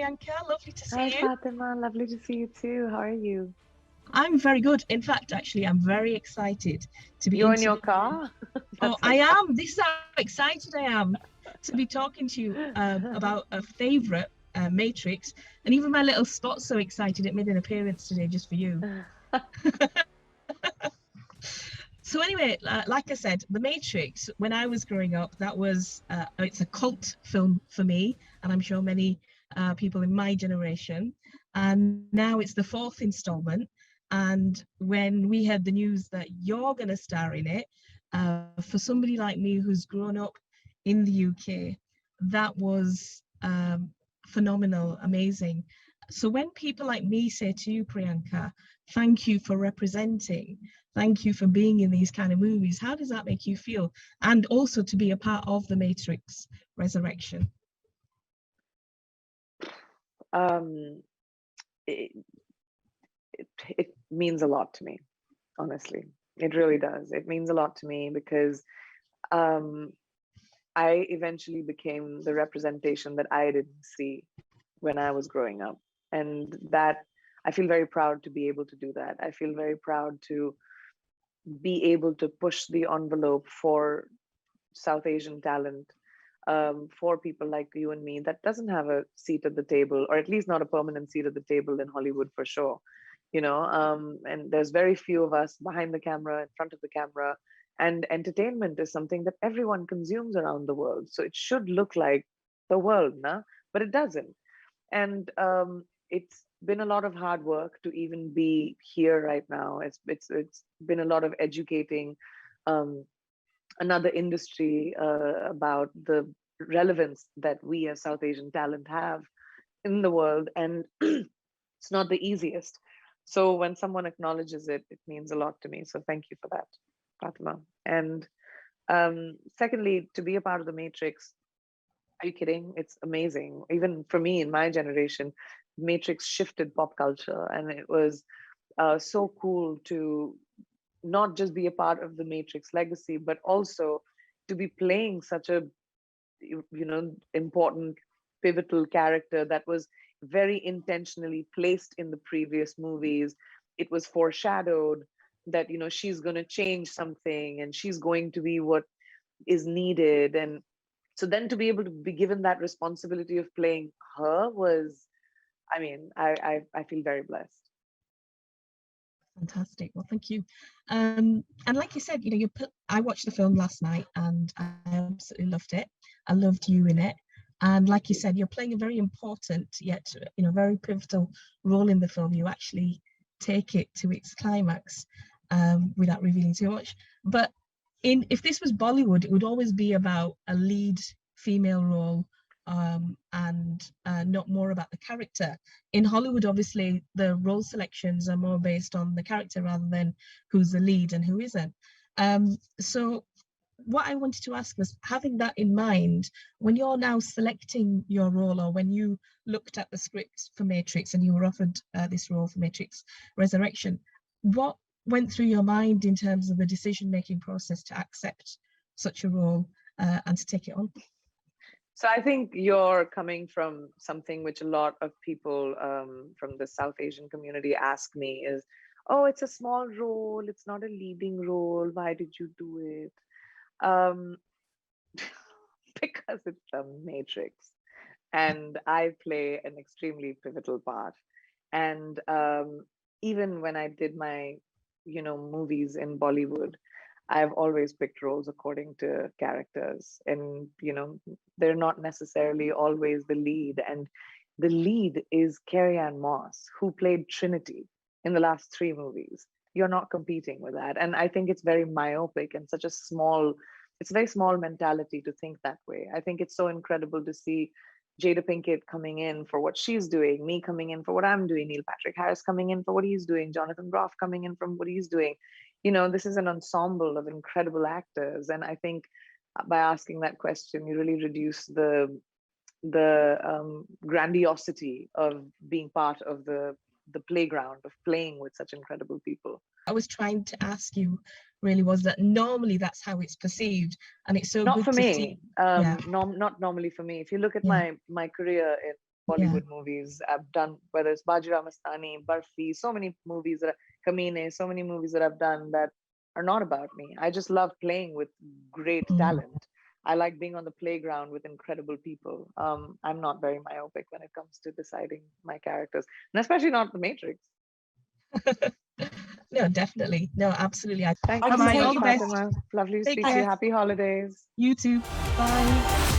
Priyanka. Lovely to Hi see you. Fatima, lovely to see you too. How are you? I'm very good. In fact, actually, I'm very excited to be You're in your interviewing. car? Oh, That's I exciting. am. This is how excited I am to be talking to you about a favorite Matrix. And even my little spot's so excited it made an appearance today just for you. So anyway, like I said, The Matrix, when I was growing up, that was it's a cult film for me, and I'm sure many people in my generation. And now it's the fourth installment. And when we had the news that you're going to star in it, for somebody like me who's grown up in the UK, that was phenomenal, amazing. So when people like me say to you, Priyanka, thank you for representing, thank you for being in these kind of movies, how does that make you feel? And also to be a part of the Matrix Resurrection. Um, it, it means a lot to me, honestly. It really does. It means a lot to me because um, I eventually became the representation that I didn't see when I was growing up. And that I feel very proud to be able to do that. I feel very proud to be able to push the envelope for South Asian talent, for people like you and me that doesn't have a seat at the table, or at least not a permanent seat at the table in Hollywood for sure. And there's very few of us behind the camera, in front of the camera, and entertainment is something that everyone consumes around the world. So it should look like the world, nah? But it doesn't. And it's been a lot of hard work to even be here right now. It's been a lot of educating um, another industry about the relevance that we as South Asian talent have in the world, and it's not the easiest. So when someone acknowledges it, it means a lot to me. So thank you for that, Fatima. And secondly, to be a part of the Matrix, are you kidding? It's amazing. Even for me in my generation, Matrix shifted pop culture, and it was so cool to not just be a part of the Matrix legacy, but also to be playing such a important pivotal character that was very intentionally placed in the previous movies. It was foreshadowed that she's going to change something and she's going to be what is needed. And so then to be able to be given that responsibility of playing her was, I mean, I feel very blessed. Fantastic. Well, thank you. And like you said, I watched the film last night and I absolutely loved it. I loved you in it. And like you said, you're playing a very important yet, very pivotal role in the film. You actually take it to its climax without revealing too much. But if this was Bollywood, it would always be about a lead female role, and not more about the character. In Hollywood, obviously, the role selections are more based on the character rather than who's the lead and who isn't. So what I wanted to ask was, having that in mind, when you're now selecting your role, or when you looked at the script for Matrix and you were offered this role for Matrix Resurrection, what went through your mind in terms of the decision-making process to accept such a role and to take it on? So I think you're coming from something which a lot of people from the South Asian community ask me is, oh, it's a small role, it's not a leading role, why did you do it? Um, because it's the Matrix, and I play an extremely pivotal part. And even when I did my, movies in Bollywood, I've always picked roles according to characters, and they're not necessarily always the lead. And the lead is Carrie Ann Moss, who played Trinity in the last three movies. You're not competing with that, and I think it's very myopic and such a small. It's a very small mentality to think that way. I think it's so incredible to see Jada Pinkett coming in for what she's doing, me coming in for what I'm doing, Neil Patrick Harris coming in for what he's doing, Jonathan Groff coming in from what he's doing. This is an ensemble of incredible actors, and I think by asking that question, you really reduce the grandiosity of being part of the playground of playing with such incredible people. I was trying to ask you really was that normally that's how it's perceived, and it's so Not good for to see. me. Yeah, Not normally for me. If you look at yeah, my career Bollywood movies. I've done, whether it's Bajirao Mastani, Barfi, so many movies that Kamine, so many movies that I've done that are not about me. I just love playing with great talent. I like being on the playground with incredible people. I'm not very myopic when it comes to deciding my characters, and especially not The Matrix. No, definitely. No, absolutely. Thank you so All much, the best. Fatima. Lovely to Take speak to you. care. Happy holidays. You too. Bye.